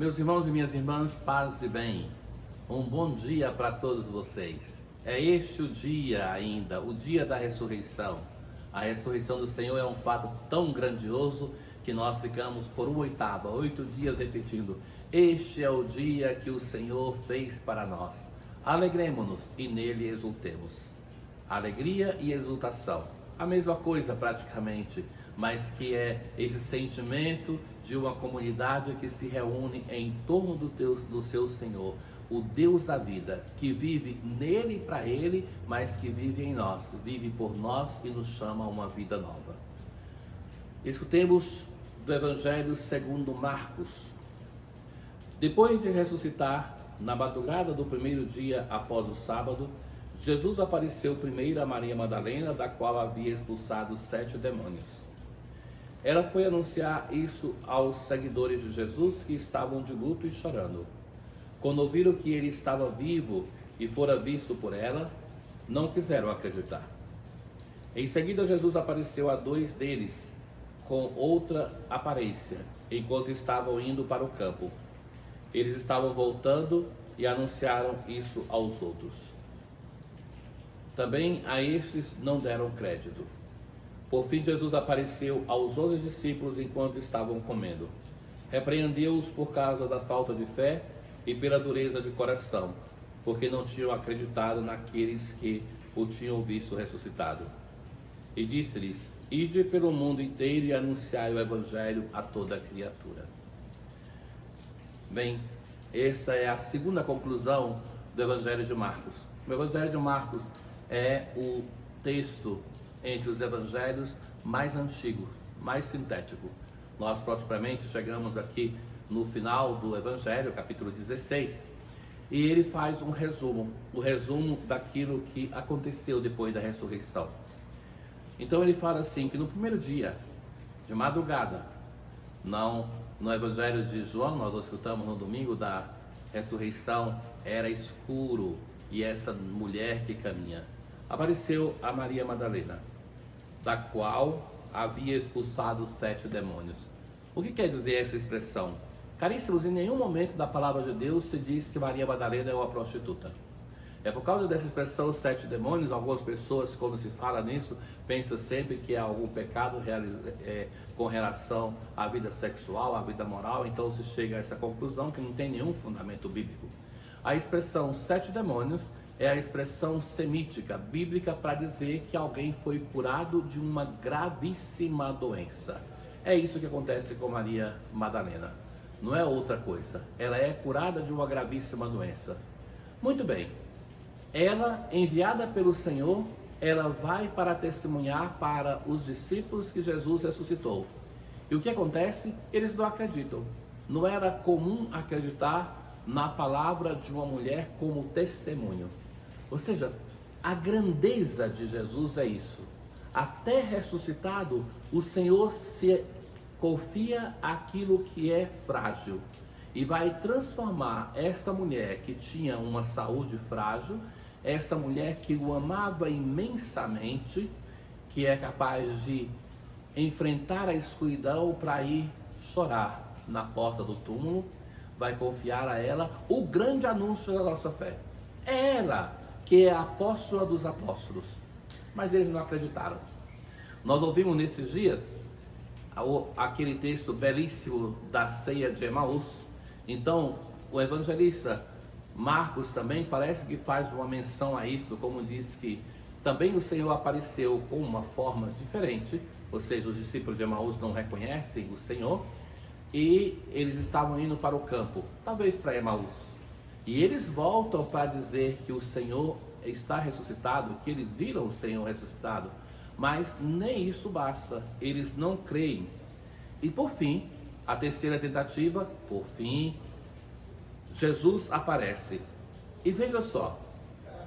Meus irmãos e minhas irmãs, paz e bem. Um bom dia para todos vocês. É este o dia ainda, o dia da ressurreição. A ressurreição do Senhor é um fato tão grandioso que nós ficamos por 8 dias repetindo: este é o dia que o Senhor fez para nós. Alegremo-nos e nele exultemos. Alegria e exultação, a mesma coisa praticamente, mas que é esse sentimento de uma comunidade que se reúne em torno do seu Senhor, o Deus da vida, que vive nele e para ele, mas que vive em nós, vive por nós e nos chama a uma vida nova. Escutemos do Evangelho segundo Marcos. Depois de ressuscitar, na madrugada do primeiro dia após o sábado, Jesus apareceu primeiro a Maria Madalena, da qual havia expulsado 7 demônios. Ela foi anunciar isso aos seguidores de Jesus, que estavam de luto e chorando. Quando ouviram que ele estava vivo e fora visto por ela, não quiseram acreditar. Em seguida, Jesus apareceu a 2 deles com outra aparência, enquanto estavam indo para o campo. Eles estavam voltando e anunciaram isso aos outros. Também a estes não deram crédito. Por fim, Jesus apareceu aos 11 discípulos enquanto estavam comendo. Repreendeu-os por causa da falta de fé e pela dureza de coração, porque não tinham acreditado naqueles que o tinham visto ressuscitado. E disse-lhes: ide pelo mundo inteiro e anunciai o Evangelho a toda a criatura. Bem, essa é a segunda conclusão do Evangelho de Marcos. O Evangelho de Marcos é o texto entre os evangelhos mais antigo, mais sintético. Nós propriamente chegamos aqui no final do Evangelho, capítulo 16, e ele faz um resumo, o resumo daquilo que aconteceu depois da ressurreição. Então ele fala assim, que no primeiro dia, de madrugada, não no Evangelho de João, nós o escutamos no domingo da ressurreição, era escuro, e essa mulher que caminha, apareceu a Maria Madalena, da qual havia expulsado 7 demônios. O que quer dizer essa expressão? Caríssimos, em nenhum momento da palavra de Deus se diz que Maria Madalena é uma prostituta. É por causa dessa expressão 7 demônios, algumas pessoas, quando se fala nisso, pensam sempre que é algum pecado com relação à vida sexual, à vida moral, então se chega a essa conclusão que não tem nenhum fundamento bíblico. A expressão 7 demônios é a expressão semítica, bíblica, para dizer que alguém foi curado de uma gravíssima doença. É isso que acontece com Maria Madalena, não é outra coisa. Ela é curada de uma gravíssima doença. Muito bem, ela, enviada pelo Senhor, ela vai para testemunhar para os discípulos que Jesus ressuscitou. E o que acontece? Eles não acreditam. Não era comum acreditar na palavra de uma mulher como testemunho. Ou seja, a grandeza de Jesus é isso. Até ressuscitado, o Senhor se confia aquilo que é frágil e vai transformar essa mulher que tinha uma saúde frágil, essa mulher que o amava imensamente, que é capaz de enfrentar a escuridão para ir chorar na porta do túmulo, vai confiar a ela o grande anúncio da nossa fé. É ela que é a apóstola dos apóstolos, mas eles não acreditaram. Nós ouvimos nesses dias aquele texto belíssimo da ceia de Emaús. Então o evangelista Marcos também parece que faz uma menção a isso, como diz que também o Senhor apareceu com uma forma diferente, ou seja, os discípulos de Emaús não reconhecem o Senhor, e eles estavam indo para o campo, talvez para Emaús. E eles voltam para dizer que o Senhor está ressuscitado, que eles viram o Senhor ressuscitado, mas nem isso basta, eles não creem. E por fim, a terceira tentativa, por fim, Jesus aparece. E veja só,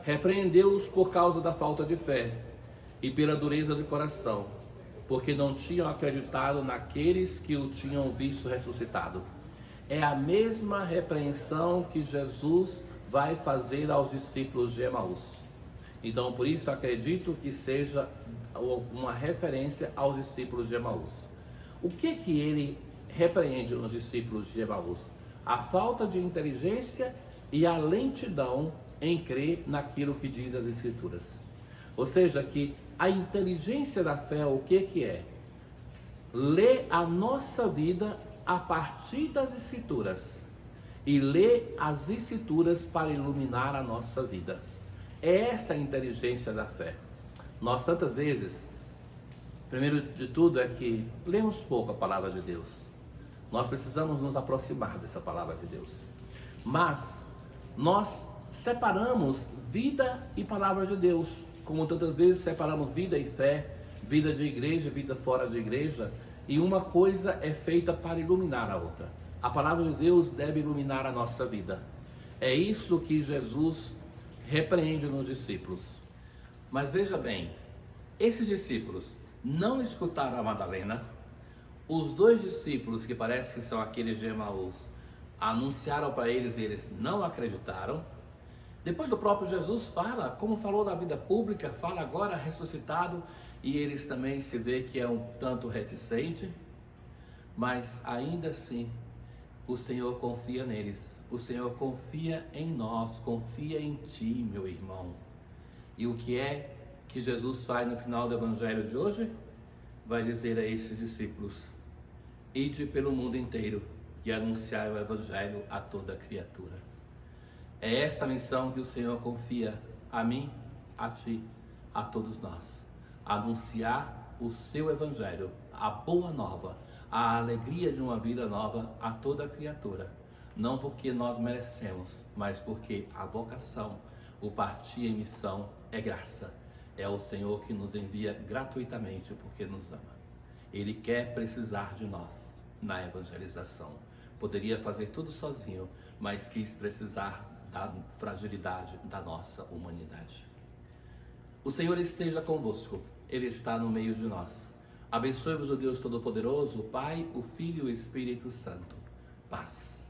repreendeu-os por causa da falta de fé e pela dureza de coração, porque não tinham acreditado naqueles que o tinham visto ressuscitado. É a mesma repreensão que Jesus vai fazer aos discípulos de Emaús. Então, por isso, acredito que seja uma referência aos discípulos de Emaús. O que ele repreende nos discípulos de Emaús? a falta de inteligência e a lentidão em crer naquilo que diz as Escrituras. Ou seja, que a inteligência da fé, o que é? Ler a nossa vida a partir das Escrituras e ler as Escrituras para iluminar a nossa vida. É essa a inteligência da fé. Nós tantas vezes, primeiro de tudo é que lemos pouco a palavra de Deus. Nós precisamos nos aproximar dessa palavra de Deus. Mas nós separamos vida e palavra de Deus, como tantas vezes separamos vida e fé, vida de igreja, vida fora de igreja, e uma coisa é feita para iluminar a outra. A palavra de Deus deve iluminar a nossa vida. É isso que Jesus repreende nos discípulos. Mas veja bem, esses discípulos não escutaram a Madalena. Os dois discípulos, que parece que são aqueles de Emaús, anunciaram para eles e eles não acreditaram. Depois do próprio Jesus fala, como falou na vida pública, fala agora ressuscitado, e eles também se vê que é um tanto reticente, mas ainda assim o Senhor confia neles, o Senhor confia em nós, confia em ti, meu irmão. E o que é que Jesus faz no final do evangelho de hoje? Vai dizer a esses discípulos: ide pelo mundo inteiro e anunciai o evangelho a toda criatura. É esta missão que o Senhor confia a mim, a ti, a todos nós. Anunciar o seu evangelho, a boa nova, a alegria de uma vida nova a toda criatura. Não porque nós merecemos, mas porque a vocação, o partir em missão é graça. É o Senhor que nos envia gratuitamente porque nos ama. Ele quer precisar de nós na evangelização. Poderia fazer tudo sozinho, mas quis precisar da fragilidade da nossa humanidade. O Senhor esteja convosco, Ele está no meio de nós. Abençoe-vos o Deus Todo-Poderoso, o Pai, o Filho e o Espírito Santo. Paz.